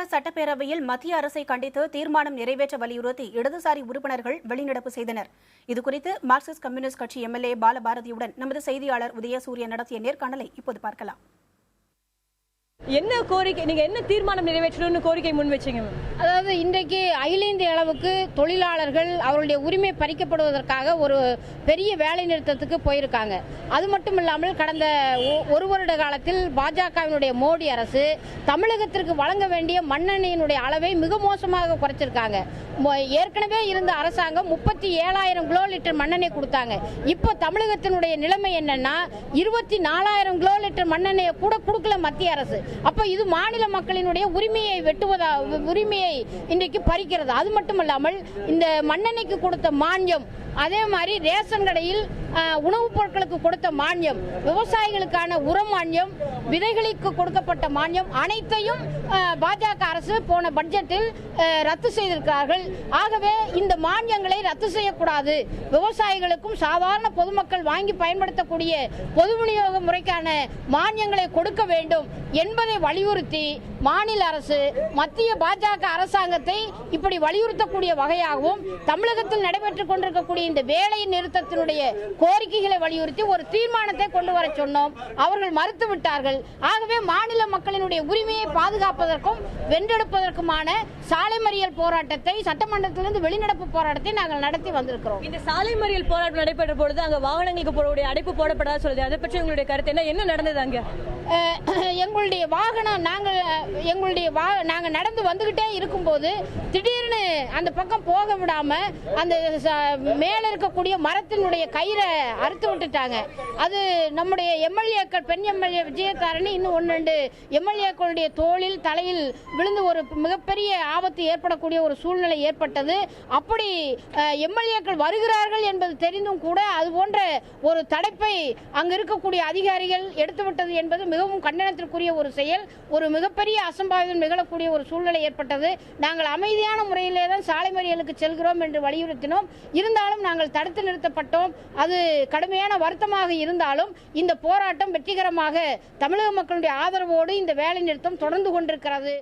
தமிழக சட்டப்பேரவையில் மத்திய அரசை கண்டித்து தீர்மானம் நிறைவேற்ற வலியுறுத்தி இடதுசாரி உறுப்பினர்கள் வெளிநடப்பு செய்தனர். இதுகுறித்து மார்க்சிஸ்ட் கம்யூனிஸ்ட் கட்சி எம்எல்ஏ பாலபாரதியுடன் நமது செய்தியாளர் உதயசூரியன் நடத்திய நேர்காணலை இப்போது பார்க்கலாம். என்ன கோரிக்கை, நீங்க என்ன தீர்மானம் நிறைவேற்றணும்னு கோரிக்கை முன் வச்சீங்க? அதாவது இன்றைக்கு அகில இந்திய அளவுக்கு தொழிலாளர்கள் அவருடைய உரிமை பறிக்கப்படுவதற்காக ஒரு பெரிய வேலை நிறுத்தத்துக்கு போயிருக்காங்க. அது மட்டும் இல்லாமல் கடந்த ஒரு வருட காலத்தில் பாஜகவினுடைய மோடி அரசு தமிழகத்திற்கு வழங்க வேண்டிய மண்ணெண்ணெயினுடைய அளவை மிக மோசமாக குறைச்சிருக்காங்க. ஏற்கனவே இருந்த அரசாங்கம் 37,000 கிலோ லிட்டர் மண்ணெண்ணெய் கொடுத்தாங்க. இப்போ தமிழகத்தினுடைய நிலைமை என்னன்னா 24,000 கிலோ லிட்டர் மண்ணெண்ணெயை கூட கொடுக்கல மத்திய அரசு. அப்ப இது மாநில மக்களினுடைய உரிமையை உரிமையை இன்றைக்கு பறிக்கிறது. அது மட்டுமல்லாமல் இந்த மண்ணெண்ணெய்க்கு கொடுத்த மானியம், அதே மாதிரி ரேஷன் கடையில் உணவுப் பொருட்களுக்கு கொடுத்த மானியம், விவசாயிகளுக்கான உர மானியம், விதைகளுக்கு கொடுக்கப்பட்ட மானியம் அனைத்தையும் பாஜக அரசு போன பட்ஜெட்டில் ரத்து செய்திருக்கிறார்கள். ஆகவே இந்த மானியங்களை ரத்து செய்யக்கூடாது, விவசாயிகளுக்கும் சாதாரண பொதுமக்கள் வாங்கி பயன்படுத்தக்கூடிய பொது விநியோக முறைக்கான மானியங்களை கொடுக்க வேண்டும் என்பதை வலியுறுத்தி மாநில அரசு மத்திய பாஜக அரசாங்கத்தை இப்படி வலியுறுத்தக்கூடிய வகையாகவும் தமிழகத்தில் நடைபெற்றுக் கொண்டிருக்கக்கூடிய இந்த வேலை நிறுத்தத்தினுடைய கோரிக்கைகளை வலியுறுத்தி ஒரு தீர்மானத்தை கொண்டு வர சொன்னோம். அவர்கள் மறுத்து விட்டார்கள். ஆகவே மாநில மக்களினுடைய உரிமையை பாதுகாப்பதற்கும் வென்றெடுப்பதற்குமான சாலை மறியல் போராட்டத்தை, சட்டமன்றத்திலிருந்து வெளிநடப்பு போராட்டத்தை நாங்கள் நடத்தி வந்திருக்கிறோம். இந்த சாலை மறியல் போராட்டம் நடைபெற்ற பொழுது அங்க வாகனங்களுக்கு போடக்கூடிய அடைப்பு போடப்படாத சொல்லுது. அதை பற்றி உங்களுடைய கருத்து என்ன நடந்தது? அங்க எங்களுடைய வாகனம் நாங்கள் நடந்து வந்துகிட்டே இருக்கும்போது திடீர்னு அந்த பக்கம் போக விடாம அந்த மேல இருக்கக்கூடிய மரத்தினுடைய கயிறை அறுத்து விட்டுட்டாங்க. அது நம்முடைய எம்எல்ஏக்கள், பெண் எம்எல்ஏ விஜயதாரணி, இன்னும் 1-2 எம்எல்ஏக்களுடைய தோளில் தலையில் விழுந்து ஒரு மிகப்பெரிய ஆபத்து ஏற்படக்கூடிய ஒரு சூழ்நிலை ஏற்பட்டது. அப்படி எம்எல்ஏக்கள் வருகிறார்கள் என்பது தெரிந்தும் கூட அது போன்ற ஒரு தடைப்பை அங்கு இருக்கக்கூடிய அதிகாரிகள் எடுத்துவிட்டது என்பது மிகவும் கண்டனத்திற்குரிய ஒரு செயல். ஒரு மிகப்பெரிய அசம்பாவிதம் நிகழக்கூடிய ஒரு சூழ்நிலை ஏற்பட்டது. நாங்கள் அமைதியான முறையிலே தான் சாலை மறியலுக்கு செல்கிறோம் என்று வலியுறுத்தினோம். இருந்தாலும் நாங்கள் தடுத்து நிறுத்தப்பட்டோம். அது கடுமையான வருத்தமாக இருந்தாலும் இந்த போராட்டம் வெற்றிகரமாக தமிழக மக்களுடைய ஆதரவோடு இந்த வேலை நிறுத்தம் தொடர்ந்து கொண்டிருக்கிறது.